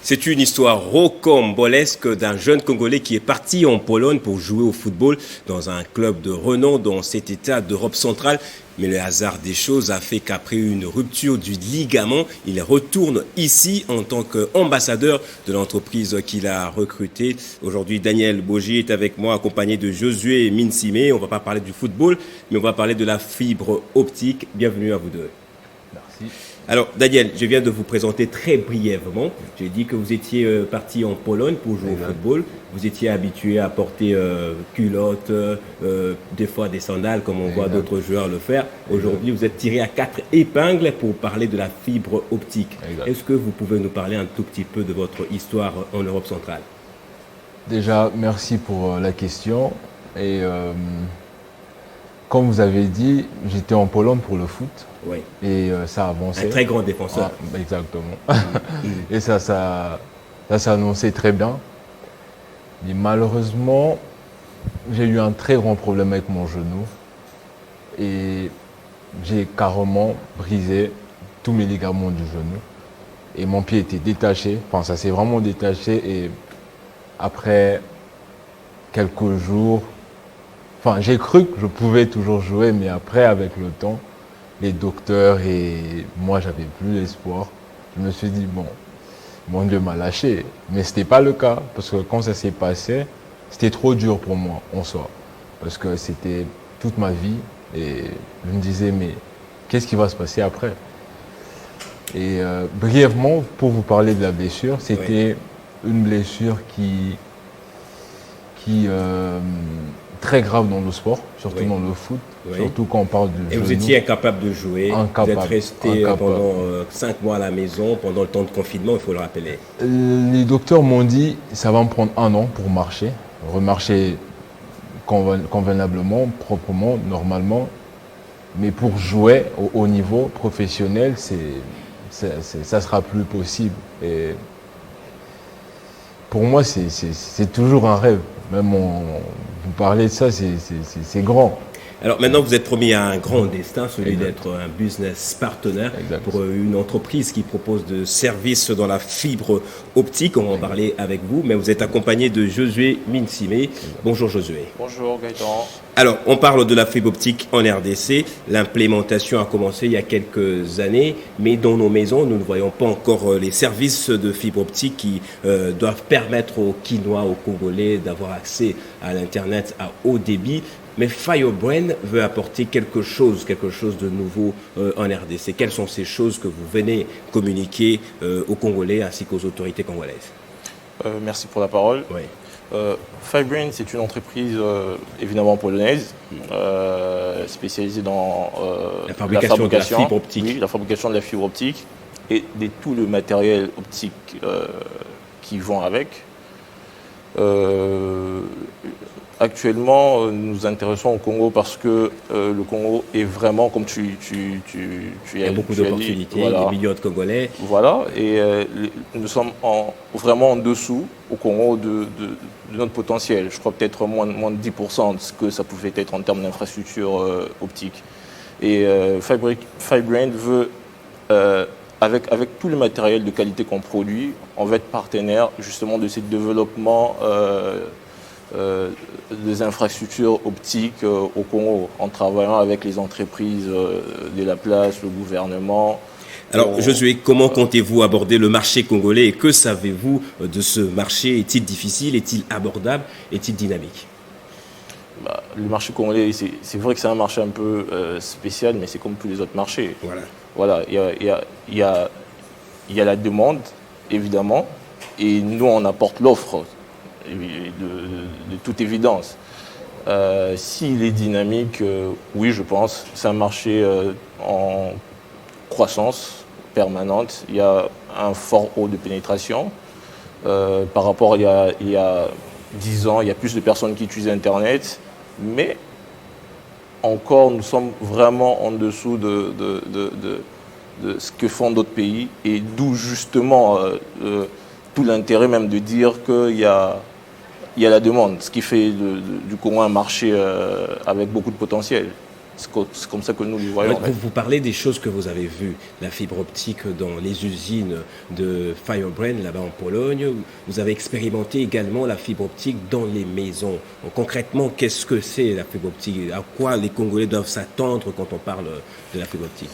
C'est une histoire rocambolesque d'un jeune Congolais qui est parti en Pologne pour jouer au football dans un club de renom dans cet état d'Europe centrale. Mais le hasard des choses a fait qu'après une rupture du ligament, il retourne ici en tant qu'ambassadeur de l'entreprise qu'il a recrutée. Aujourd'hui, Daniel Bogie est avec moi, accompagné de Josué Minsime. On ne va pas parler du football, mais on va parler de la fibre optique. Bienvenue à vous deux. Merci. Alors, Daniel, je viens de vous présenter très brièvement. J'ai dit que vous étiez parti en Pologne pour jouer au football. Vous étiez habitué à porter culottes, des fois des sandales, comme on voit d'autres joueurs le faire. Aujourd'hui, vous êtes tiré à 4 épingles pour parler de la fibre optique. Est-ce que vous pouvez nous parler un tout petit peu de votre histoire en Europe centrale? Déjà, merci pour la question. Et comme vous avez dit, j'étais en Pologne pour le foot. Oui. Et ça a avancé. Un très grand défenseur. Ah, exactement. Et ça s'est annoncé très bien. Mais malheureusement, j'ai eu un très grand problème avec mon genou. Et j'ai carrément brisé tous mes ligaments du genou. Et mon pied était détaché. Enfin, ça s'est vraiment détaché. Et après quelques jours, enfin, j'ai cru que je pouvais toujours jouer, mais après, avec le temps, les docteurs et moi, j'avais plus l'espoir. Je me suis dit, bon, mon Dieu m'a lâché. Mais ce n'était pas le cas, parce que quand ça s'est passé, c'était trop dur pour moi, en soi. Parce que c'était toute ma vie. Et je me disais, mais qu'est-ce qui va se passer après? Et brièvement, pour vous parler de la blessure, c'était une blessure qui très grave dans le sport, surtout dans le foot, surtout quand on parle du genou. Et vous étiez incapable de jouer, vous êtes resté pendant 5 mois à la maison, pendant le temps de confinement, il faut le rappeler. Les docteurs m'ont dit, ça va me prendre 1 an pour marcher, remarcher convenablement, proprement, normalement. Mais pour jouer au haut niveau professionnel, ça sera plus possible. Et pour moi, c'est toujours un rêve. Même vous parlez de ça, c'est grand. Alors maintenant, vous êtes promis à un grand destin, celui d'être un business partner pour une entreprise qui propose de services dans la fibre optique. On va en parler avec vous, mais vous êtes accompagné de Josué Minsime. Bonjour Josué. Bonjour Gaëtan. Alors, on parle de la fibre optique en RDC. L'implémentation a commencé il y a quelques années, mais dans nos maisons, nous ne voyons pas encore les services de fibre optique qui doivent permettre aux Quinois, aux Congolais d'avoir accès à l'Internet à haut débit. Mais Firebrain veut apporter quelque chose de nouveau en RDC. Quelles sont ces choses que vous venez communiquer aux Congolais ainsi qu'aux autorités congolaises? Merci pour la parole. Oui. Firebrain, c'est une entreprise évidemment polonaise, spécialisée dans la fabrication de la fibre optique. Oui, la fabrication de la fibre optique et de tout le matériel optique qui vont avec. Actuellement, nous nous intéressons au Congo parce que le Congo est vraiment, comme tu il y a beaucoup d'opportunités, voilà. Des millions de Congolais. Voilà, et nous sommes vraiment en dessous au Congo de notre potentiel. Je crois peut-être moins de 10% de ce que ça pouvait être en termes d'infrastructure optique. Et Firebrain veut, avec tout le matériel de qualité qu'on produit, on va être partenaire justement de ces développements des infrastructures optiques au Congo, en travaillant avec les entreprises de la place, le gouvernement. Alors, Josué, comment comptez-vous aborder le marché congolais et que savez-vous de ce marché? Est-il difficile? Est-il abordable? Est-il dynamique? Le marché congolais, c'est vrai que c'est un marché un peu spécial, mais c'est comme tous les autres marchés. Voilà, il y a la demande, évidemment, et nous, on apporte l'offre. De toute évidence. S'il est dynamique, oui, je pense. C'est un marché en croissance permanente. Il y a un fort haut de pénétration. Par rapport il y a 10 ans, il y a plus de personnes qui utilisent Internet. Mais encore, nous sommes vraiment en dessous de ce que font d'autres pays. Et d'où justement tout l'intérêt même de dire qu'il y a la demande, ce qui fait du Congo un marché avec beaucoup de potentiel. C'est comme ça que nous le voyons. Vous parlez des choses que vous avez vues, la fibre optique dans les usines de Firebrand là-bas en Pologne. Vous avez expérimenté également la fibre optique dans les maisons. Donc, concrètement, qu'est-ce que c'est la fibre optique? À quoi les Congolais doivent s'attendre quand on parle de la fibre optique?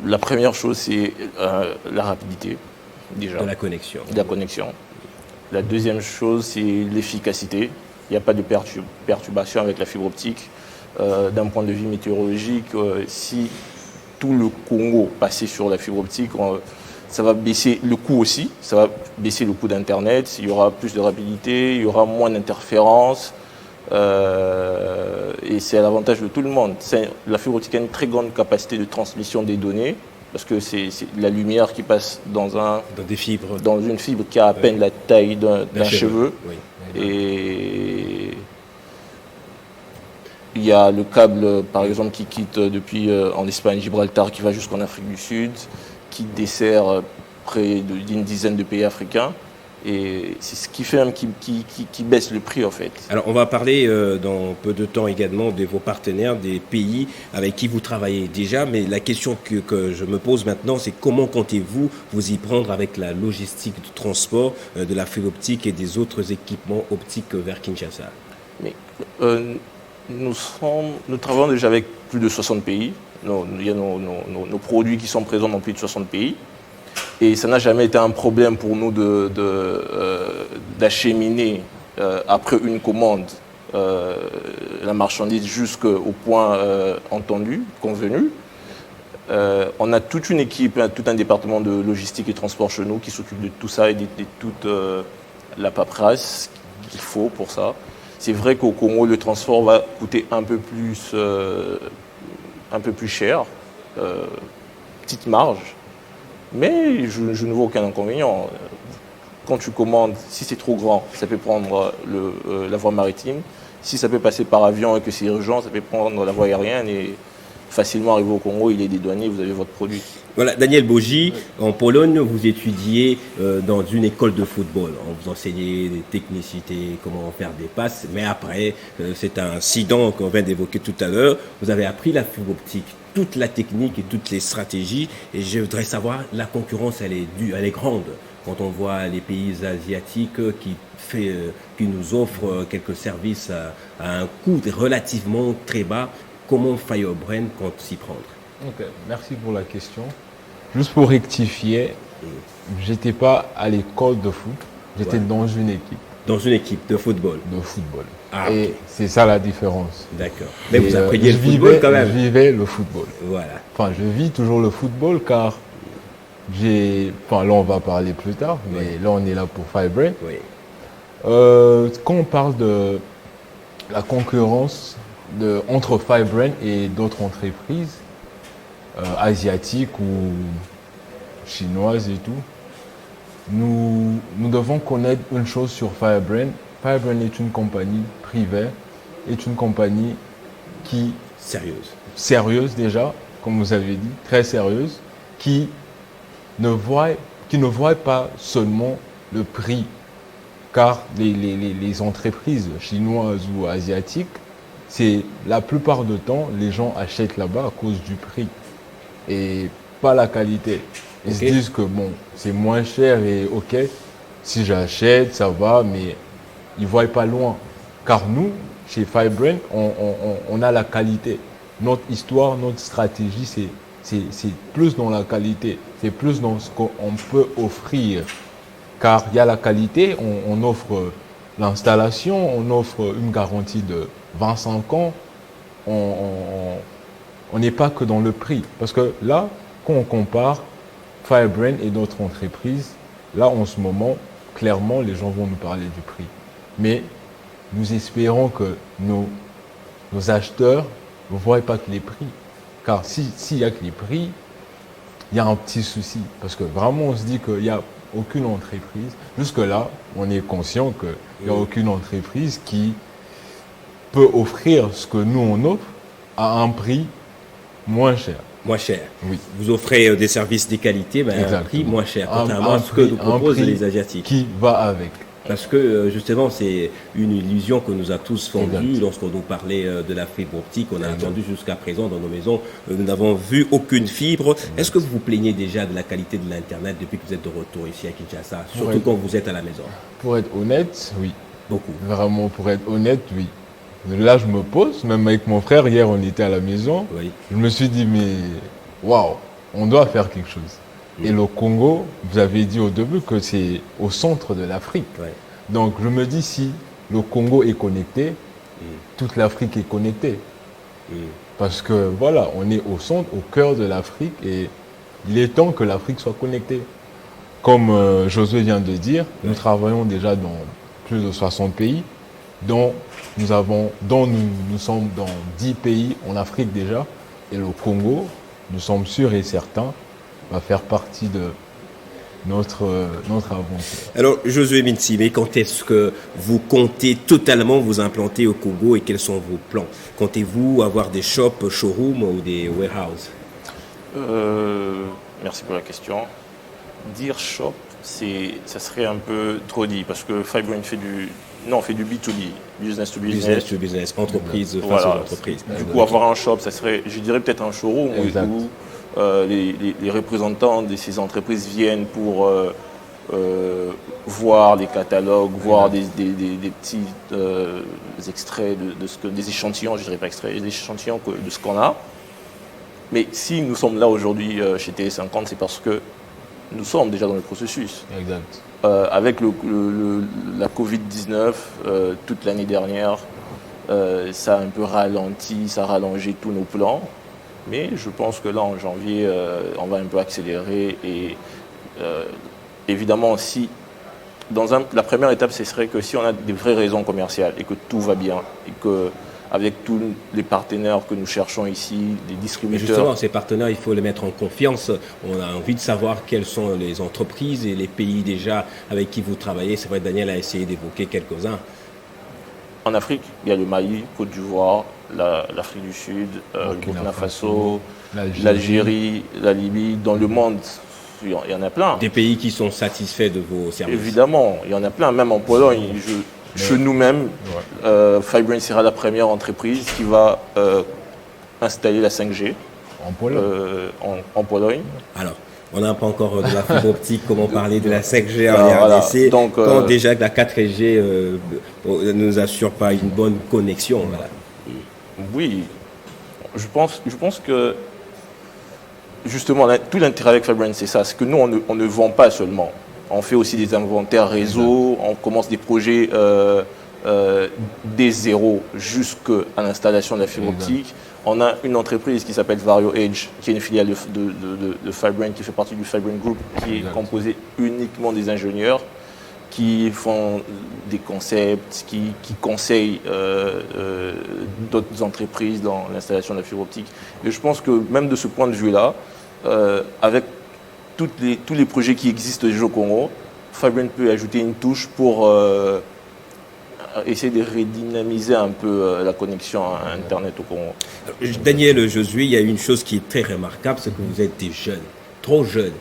La première chose, c'est la rapidité, déjà. De la connexion. De la connexion. La deuxième chose, c'est l'efficacité. Il n'y a pas de perturbation avec la fibre optique. D'un point de vue météorologique, si tout le Congo passait sur la fibre optique, ça va baisser le coût aussi, ça va baisser le coût d'Internet, il y aura plus de rapidité, il y aura moins d'interférences, et c'est à l'avantage de tout le monde. La fibre optique a une très grande capacité de transmission des données, parce que c'est la lumière qui passe dans une fibre qui a à peine la taille d'un cheveu. Oui. Et il y a le câble, par exemple, qui quitte depuis en Espagne, Gibraltar, qui va jusqu'en Afrique du Sud, qui dessert près d'une dizaine de pays africains. Et c'est ce qui fait même qui baisse le prix, en fait. Alors, on va parler dans peu de temps également de vos partenaires, des pays avec qui vous travaillez déjà. Mais la question que je me pose maintenant, c'est comment comptez-vous vous y prendre avec la logistique du transport de la fibre optique et des autres équipements optiques vers Kinshasa? Mais, nous travaillons déjà avec plus de 60 pays. Il y a nos produits qui sont présents dans plus de 60 pays. Et ça n'a jamais été un problème pour nous d'acheminer après une commande la marchandise jusqu'au point entendu, convenu. On a toute une équipe, tout un département de logistique et transport chez nous qui s'occupe de tout ça et de toute la paperasse qu'il faut pour ça. C'est vrai qu'au Congo, le transport va coûter un peu plus cher, petite marge, mais je ne vois aucun inconvénient. Quand tu commandes, si c'est trop grand, ça peut prendre la voie maritime. Si ça peut passer par avion et que c'est urgent, ça peut prendre la voie aérienne et facilement arriver au Congo, il est dédouané, vous avez votre produit. Voilà, Daniel Boji, en Pologne, vous étudiez dans une école de football. On vous enseignait des technicités, comment faire des passes, mais après, c'est un incident qu'on vient d'évoquer tout à l'heure. Vous avez appris la fibre optique, toute la technique et toutes les stratégies. Et je voudrais savoir, la concurrence, elle est grande. Quand on voit les pays asiatiques qui nous offrent quelques services à un coût relativement très bas, comment Firebrand compte s'y prendre? Ok, merci pour la question. Juste pour rectifier, j'étais pas à l'école de foot, j'étais dans une équipe. Dans une équipe de football? De football. Ah, et okay. C'est ça la différence. D'accord. Mais vous appreniez le football quand même? Je vivais le football. Voilà. Enfin, je vis toujours le football car là on va parler plus tard, mais là on est là pour Firebrand. Oui. Quand on parle de la concurrence entre Firebrand et d'autres entreprises asiatiques ou chinoises et tout, nous devons connaître une chose sur Firebrand. Firebrand est une compagnie privée, est une compagnie qui... Sérieuse déjà, comme vous avez dit, très sérieuse, qui ne voit pas seulement le prix, car les entreprises chinoises ou asiatiques, c'est la plupart du temps, les gens achètent là-bas à cause du prix et pas la qualité. Ils se disent que bon, c'est moins cher et ok, si j'achète, ça va, mais ils ne voient pas loin. Car nous, chez Firebrand, on a la qualité. Notre histoire, notre stratégie, c'est plus dans la qualité, c'est plus dans ce qu'on peut offrir. Car il y a la qualité, on offre l'installation, on offre une garantie de 25 ans, on n'est pas que dans le prix. Parce que là, quand on compare Firebrand et d'autres entreprises, là en ce moment, clairement, les gens vont nous parler du prix. Mais nous espérons que nos acheteurs ne voient pas que les prix. Car s'il n'y a que les prix, il y a un petit souci. Parce que vraiment, on se dit qu'il n'y a aucune entreprise. Jusque-là, on est conscient qu'il n'y a aucune entreprise qui peut offrir ce que nous, on offre à un prix moins cher. Moins cher. Oui. Vous offrez des services de qualité, mais à un prix moins cher, contrairement à ce que nous proposent les Asiatiques. Qui va avec. Parce que justement, c'est une illusion que nous a tous vendue lorsqu'on nous parlait de la fibre optique. On a attendu jusqu'à présent dans nos maisons. Nous n'avons vu aucune fibre. Est-ce que vous vous plaignez déjà de la qualité de l'Internet depuis que vous êtes de retour ici à Kinshasa, surtout quand vous êtes à la maison? Pour être honnête, oui. Beaucoup. Vraiment, pour être honnête, oui. Là, je me pose, même avec mon frère, hier, on était à la maison. Oui. Je me suis dit, mais waouh, on doit faire quelque chose. Et le Congo, vous avez dit au début que c'est au centre de l'Afrique. Ouais. Donc je me dis, si le Congo est connecté, toute l'Afrique est connectée. Parce que voilà, on est au centre, au cœur de l'Afrique et il est temps que l'Afrique soit connectée. Comme Josué vient de dire, nous travaillons déjà dans plus de 60 pays, dont nous sommes dans 10 pays en Afrique déjà. Et le Congo, nous sommes sûrs et certains, va faire partie de notre aventure. Alors, Josué Mintime, quand est-ce que vous comptez totalement vous implanter au Congo et quels sont vos plans? Comptez-vous avoir des shops, showrooms ou des warehouses? Merci pour la question. Dire shop, ça serait un peu trop dit parce que Fibrain fait du B2B, business to business. Business to business, entreprise face Voilà. aux entreprises. Du coup, avoir un shop, ça serait, je dirais peut-être un showroom où les représentants de ces entreprises viennent pour voir les catalogues, voir des petits extraits des échantillons, je dirais pas extraits, des échantillons de ce qu'on a. Mais si nous sommes là aujourd'hui chez Télé50, c'est parce que nous sommes déjà dans le processus. Exact. Avec la Covid-19, toute l'année dernière, ça a un peu ralenti, ça a rallongé tous nos plans. Mais je pense que là, en janvier, on va un peu accélérer. Et évidemment, la première étape, ce serait que si on a des vraies raisons commerciales et que tout va bien, et que avec tous les partenaires que nous cherchons ici, les distributeurs... Mais justement, ces partenaires, il faut les mettre en confiance. On a envie de savoir quelles sont les entreprises et les pays déjà avec qui vous travaillez. C'est vrai, Daniel a essayé d'évoquer quelques-uns. En Afrique, il y a le Mali, Côte d'Ivoire, l'Afrique du Sud, le Burkina Faso, l'Algérie, la Libye. Dans le monde, il y en a plein. Des pays qui sont satisfaits de vos services. Évidemment, il y en a plein. Même en Pologne, chez nous-mêmes, Fibrain sera la première entreprise qui va installer la 5G en Pologne. Alors, on n'a pas encore de la fibre optique, comment parler de la 5G en RDC, donc, quand déjà la 4G ne nous assure pas une bonne connexion. Voilà. Oui, je pense que justement tout l'intérêt avec Fibrain, c'est ça, c'est que nous on ne vend pas seulement, on fait aussi des inventaires réseau, on commence des projets des zéros jusqu'à l'installation de la fibre optique. On a une entreprise qui s'appelle Vario Edge, qui est une filiale de Fibrain, qui fait partie du Fibrain Group, qui est composée uniquement des ingénieurs qui font des concepts, qui conseillent d'autres entreprises dans l'installation de la fibre optique. Et je pense que même de ce point de vue-là, avec tous les projets qui existent déjà au Congo, Fibrain peut ajouter une touche pour essayer de redynamiser un peu la connexion à Internet au Congo. Daniel, Josué, il y a une chose qui est très remarquable, c'est que vous êtes des jeunes, trop jeunes.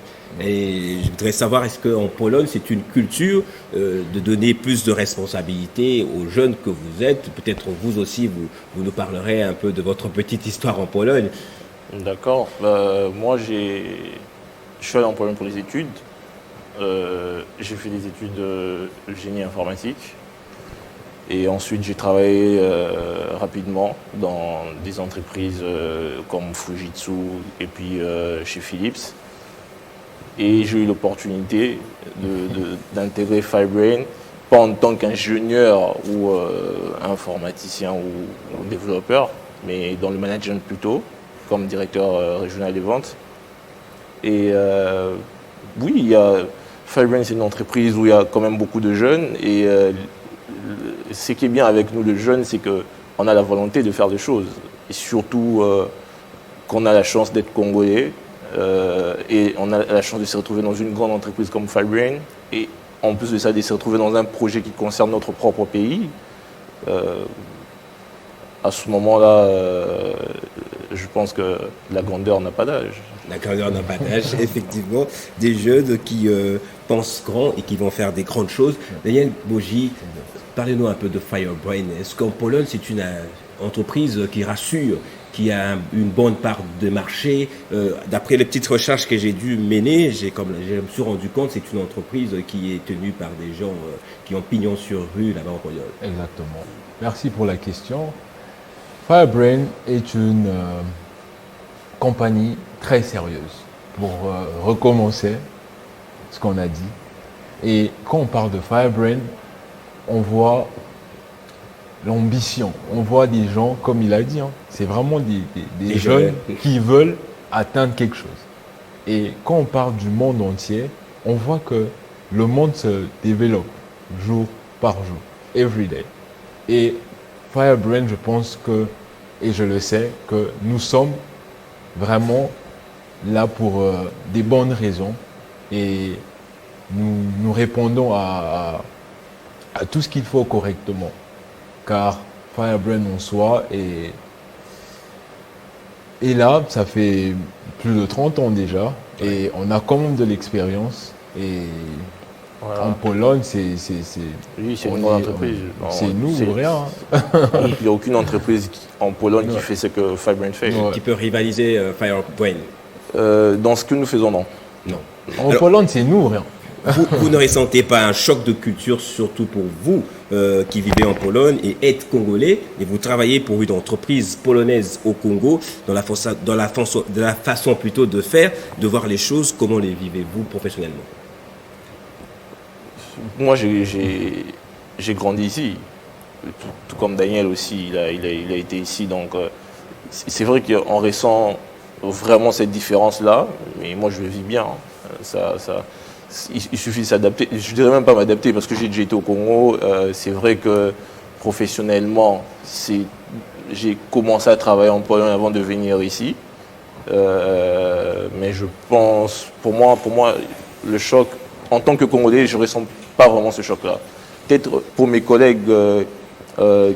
Et je voudrais savoir, est-ce qu'en Pologne, c'est une culture de donner plus de responsabilités aux jeunes que vous êtes? Peut-être vous aussi, vous nous parlerez un peu de votre petite histoire en Pologne. D'accord. Moi, je suis allé en Pologne pour les études. J'ai fait des études de génie informatique. Et ensuite, j'ai travaillé rapidement dans des entreprises comme Fujitsu et puis chez Philips. Et j'ai eu l'opportunité d'intégrer Fibrain, pas en tant qu'ingénieur ou informaticien ou développeur, mais dans le management plutôt, comme directeur régional des ventes. Et oui, Fibrain, c'est une entreprise où il y a quand même beaucoup de jeunes. Et ce qui est bien avec nous, les jeunes, c'est qu'on a la volonté de faire des choses. Et surtout qu'on a la chance d'être congolais. Et on a la chance de se retrouver dans une grande entreprise comme Fibrain. Et en plus de ça, de se retrouver dans un projet qui concerne notre propre pays. À ce moment-là, je pense que la grandeur n'a pas d'âge. La grandeur n'a pas d'âge, effectivement. Des jeunes qui pensent grand et qui vont faire des grandes choses. Daniel Boji, parlez-nous un peu de Firebrain. Est-ce qu'en Pologne, c'est une entreprise qui rassure, qui a une bonne part de marché? D'après les petites recherches que j'ai dû mener, je me suis rendu compte que c'est une entreprise qui est tenue par des gens qui ont pignon sur rue là-bas en Pologne. Exactement. Merci pour la question. Firebrain est une compagnie très sérieuse pour recommencer ce qu'on a dit. Et quand on parle de Firebrain, on voit l'ambition. On voit des gens, comme il a dit, c'est vraiment des jeunes qui veulent atteindre quelque chose. Et quand on parle du monde entier, on voit que le monde se développe jour par jour, every day. Et Firebrain, je pense que, et je le sais, que nous sommes vraiment là pour des bonnes raisons. Et nous répondons à tout ce qu'il faut correctement. Car Firebrain en soi est là, ça fait plus de 30 ans déjà, et on a quand même de l'expérience. Et en Pologne, Oui, c'est une grande entreprise. C'est nous ou rien. Il n'y a aucune entreprise en Pologne qui fait ce que Firebrain fait. Qui peut rivaliser Firebrain. Dans ce que nous faisons, non. En Pologne, c'est nous ou rien. Vous ne ressentez pas un choc de culture, surtout pour vous qui vivez en Pologne et êtes congolais, et vous travaillez pour une entreprise polonaise au Congo, dans la façon plutôt de faire, de voir les choses, comment les vivez-vous professionnellement? Moi, j'ai grandi ici, tout comme Daniel aussi, il a été ici, donc c'est vrai qu'on ressent vraiment cette différence-là, mais moi je le vis bien. Il suffit de s'adapter. Je ne dirais même pas m'adapter parce que j'ai déjà été au Congo. C'est vrai que professionnellement, j'ai commencé à travailler en Pologne avant de venir ici. Mais je pense, pour moi, le choc, en tant que Congolais, je ne ressens pas vraiment ce choc-là. Peut-être pour mes collègues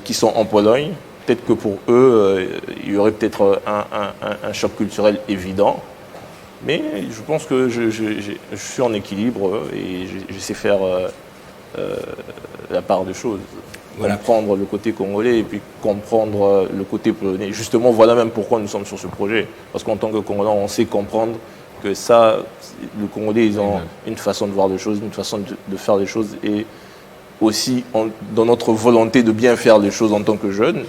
qui sont en Pologne, peut-être que pour eux, il y aurait peut-être un choc culturel évident. Mais je pense que je suis en équilibre et je sais faire la part des choses. Voilà. Comprendre le côté congolais et puis comprendre le côté polonais. Justement, voilà même pourquoi nous sommes sur ce projet. Parce qu'en tant que Congolais, on sait comprendre que ça, le Congolais, ils ont une façon de voir les choses, une façon de faire les choses. Et aussi, dans notre volonté de bien faire les choses en tant que jeunes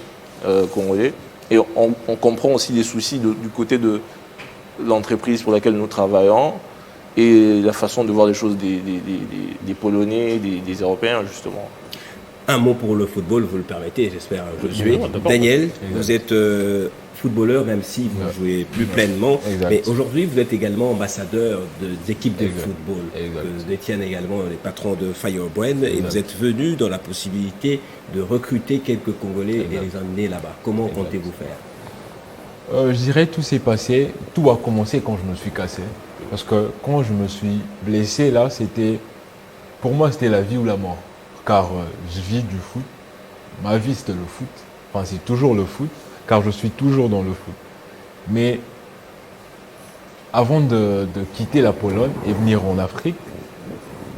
Congolais. Et on comprend aussi les soucis du côté de l'entreprise pour laquelle nous travaillons et la façon de voir les choses des Polonais, des Européens, justement. Un mot pour le football, vous le permettez, j'espère, Josué. Daniel, vous êtes footballeur, même si vous jouez plus pleinement. Mais aujourd'hui, vous êtes également ambassadeur d'équipes de football. Vous détiennent également les patrons de Firebrain et vous êtes venu dans la possibilité de recruter quelques Congolais et les emmener là-bas. Comment comptez-vous faire? Je dirais tout s'est passé, tout a commencé quand je me suis cassé. Parce que quand je me suis blessé, là, pour moi, c'était la vie ou la mort. Car je vis du foot. Ma vie, c'était le foot. Enfin, c'est toujours le foot, car je suis toujours dans le foot. Mais avant de quitter la Pologne et venir en Afrique,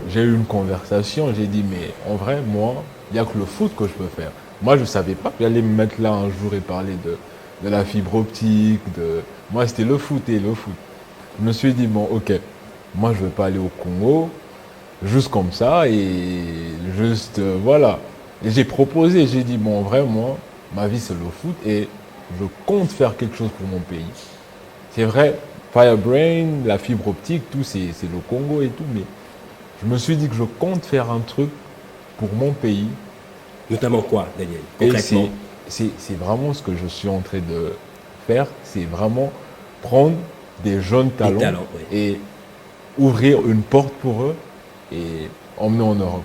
j'ai eu une conversation. J'ai dit, mais en vrai, moi, il n'y a que le foot que je peux faire. Moi, je ne savais pas que j'allais me mettre là un jour et parler de la fibre optique. Moi, c'était le foot et le foot. Je me suis dit, bon, ok, moi, je ne veux pas aller au Congo, juste comme ça, et juste, voilà. Et j'ai proposé, j'ai dit, bon, en vrai, moi, ma vie, c'est le foot, et je compte faire quelque chose pour mon pays. C'est vrai, Firebrain, la fibre optique, tout, c'est le Congo et tout, mais je me suis dit que je compte faire un truc pour mon pays. Notamment quoi, Daniel, concrètement? C'est vraiment ce que je suis en train de faire, c'est vraiment prendre des jeunes talents et ouvrir une porte pour eux et emmener en Europe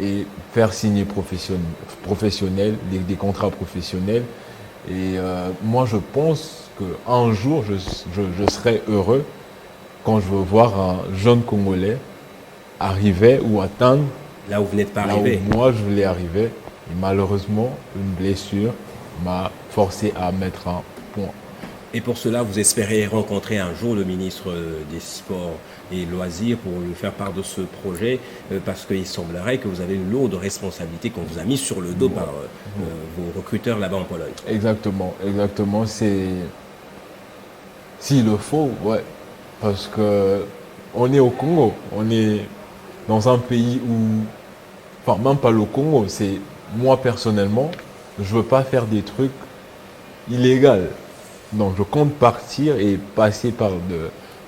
et faire signer professionnels, des contrats professionnels. Et moi, je pense qu'un jour, je serai heureux quand je veux voir un jeune Congolais arriver ou atteindre là où vous n'êtes pas là arrivé. Où moi, je voulais arriver. Et malheureusement, une blessure m'a forcé à mettre un point. Et pour cela, vous espérez rencontrer un jour le ministre des Sports et Loisirs pour lui faire part de ce projet, parce qu'il semblerait que vous avez une lourde responsabilité qu'on vous a mise sur le dos par vos recruteurs là-bas en Pologne. Exactement. S'il le faut, ouais. Parce que on est au Congo, on est dans un pays où, enfin même pas le Congo, c'est moi personnellement, je veux pas faire des trucs illégaux. Donc je compte partir et passer par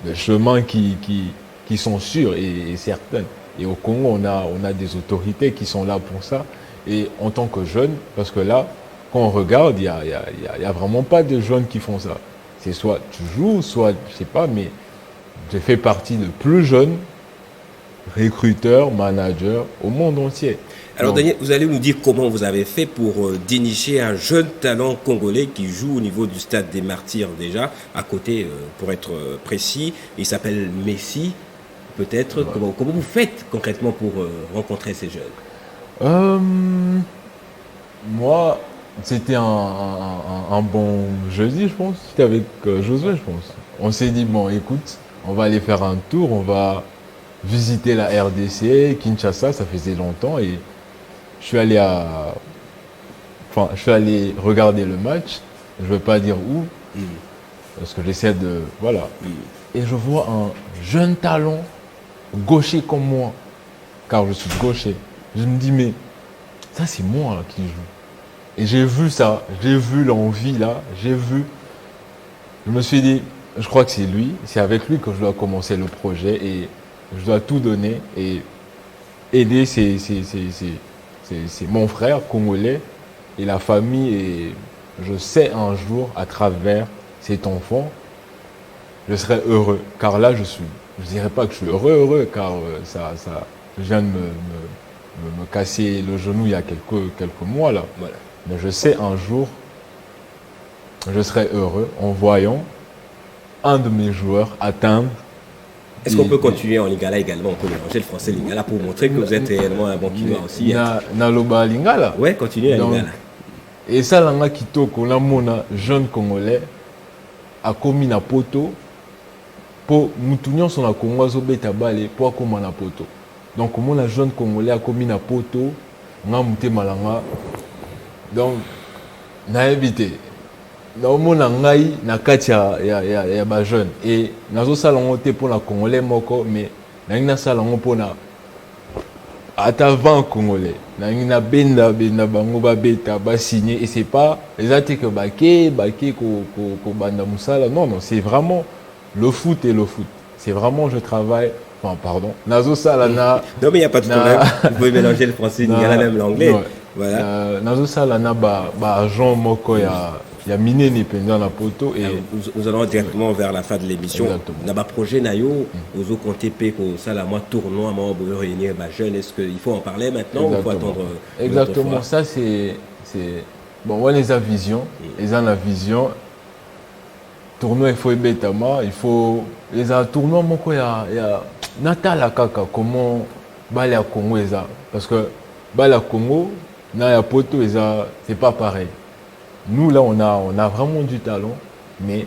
de chemins qui sont sûrs et certains. Et au Congo, on a des autorités qui sont là pour ça. Et en tant que jeune, parce que là, quand on regarde, il y a vraiment pas de jeunes qui font ça. C'est soit tu joues, soit je sais pas, mais j'ai fait partie de plus jeunes recruteurs, managers au monde entier. Alors Daniel, vous allez nous dire comment vous avez fait pour dénicher un jeune talent congolais qui joue au niveau du stade des Martyrs déjà, à côté pour être précis. Il s'appelle Messi, peut-être. Ouais. Comment vous faites concrètement pour rencontrer ces jeunes? Moi, c'était un bon jeudi, je pense. C'était avec Josué, je pense. On s'est dit, bon, écoute, on va aller faire un tour, on va visiter la RDC, Kinshasa, ça faisait longtemps, et je suis allé regarder le match, je ne veux pas dire où, parce que j'essaie de, voilà. Et je vois un jeune talent, gaucher comme moi, car je suis gaucher. Je me dis, mais ça c'est moi là, qui joue. Et j'ai vu ça, j'ai vu l'envie là, je me suis dit, je crois que c'est lui, c'est avec lui que je dois commencer le projet et je dois tout donner et aider c'est mon frère congolais et la famille, et je sais un jour à travers cet enfant je serai heureux, car là je dirais pas que je suis heureux car ça je viens de me casser le genou il y a quelques mois là. Voilà. Mais je sais un jour je serai heureux en voyant un de mes joueurs atteindre. Est-ce qu'on peut continuer en lingala également? On peut mélanger le français et le lingala pour montrer que vous êtes réellement un bon Kinois aussi. Naloba lingala. Ouais, continuez à lingala. Et ça, langa kitoko, la mona jeune congolais a commis na poto pour moutounion son la Congo zobeta balé pour comment na poto. Donc comment la jeune congolais a commis na poto, nga mouté malanga. Donc na évité. naomona ngai na kati ya ba jeune et nazo sala ngo te pour la congolais moko mais nangi na sala ngo pona ata 20 congolais nangi na benda bango ba beta ba signer et c'est pas exact que bake ko banda musala non c'est vraiment le foot et le foot c'est vraiment je travaille. Enfin, pardon. Nazo Salana. Non, mais il n'y a pas de problème. Vous pouvez mélanger le français, il y a même l'anglais. Voilà. Nazo Salana, Jean Moko, il y a miné ni pendant la poto. Et nous allons directement vers la fin de l'émission. Naba projet Nayo, aux autres comptés pour ça, la moi tournoi, moi, pour réunir ma jeune. Est-ce qu'il faut en parler maintenant ou il faut attendre? Exactement. Ça, c'est. Bon, on les a vision. Ils ont la vision. Tournoi, il faut bêtement. Il faut. Les tournois, il y a. Natala kaka comment bale à Congo eza parce que bale à Congo na ya poto eza c'est pas pareil. Nous là on a vraiment du talent mais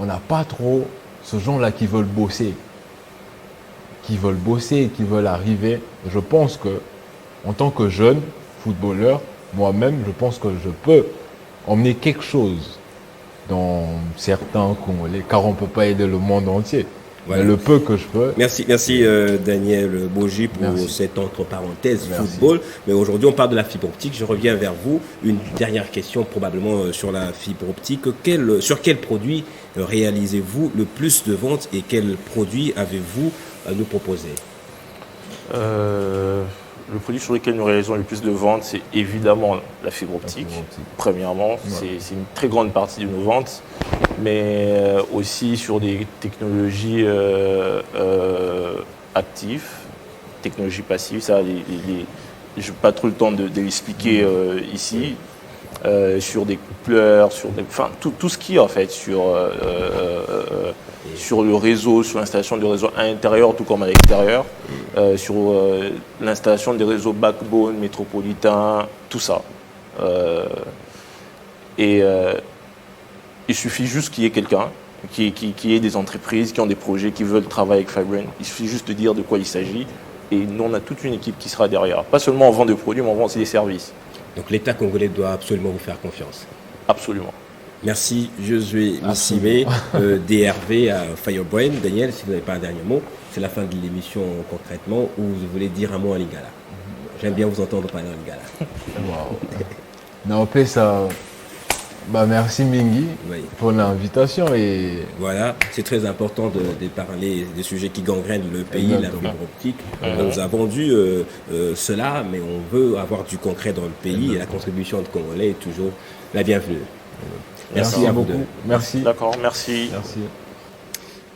on n'a pas trop ce genre là qui veulent bosser et qui veulent arriver. Je pense que en tant que jeune footballeur moi-même je pense que je peux emmener quelque chose dans certains Congolais car on peut pas aider le monde entier. Voilà. Le peu que je peux. Merci Daniel Boji pour cette entre parenthèses football. Mais aujourd'hui, on parle de la fibre optique. Je reviens vers vous. Une dernière question probablement sur la fibre optique. Sur quel produit réalisez-vous le plus de ventes et quel produit avez-vous à nous proposer? Le produit sur lequel nous réalisons le plus de ventes, c'est évidemment la fibre optique. Premièrement, c'est une très grande partie de nos ventes, mais aussi sur des technologies actives, technologies passives. Ça, je n'ai pas trop le temps de l'expliquer ici. Sur des coupleurs, tout ce qui est en fait sur le réseau, sur l'installation du réseau à l'intérieur tout comme à l'extérieur, sur l'installation des réseaux backbone, métropolitains, tout ça. Et Il suffit juste qu'il y ait quelqu'un, qu'il y ait des entreprises qui ont des projets, qui veulent travailler avec Fibrine. Il suffit juste de dire de quoi il s'agit. Et nous, on a toute une équipe qui sera derrière. Pas seulement on vend des produits, mais on vend aussi des services. Donc l'État congolais doit absolument vous faire confiance. Absolument. Merci Josué Missimé, DRV à Firebrain. Daniel, si vous n'avez pas un dernier mot, c'est la fin de l'émission concrètement, où vous voulez dire un mot en lingala. J'aime bien vous entendre parler en lingala. Wow. Non, ça... merci Mingi pour l'invitation. Et... Voilà, c'est très important de parler des sujets qui gangrènent le pays, la fibre optique. On nous a vendu cela, mais on veut avoir du concret dans le pays et la contribution de Congolais est toujours la bienvenue. Merci à beaucoup. Merci. D'accord, merci.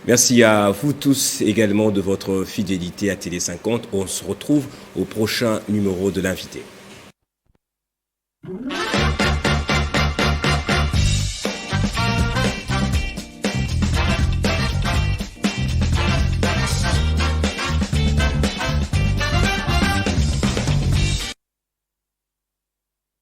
Merci à vous tous également de votre fidélité à Télé 50. On se retrouve au prochain numéro de l'invité.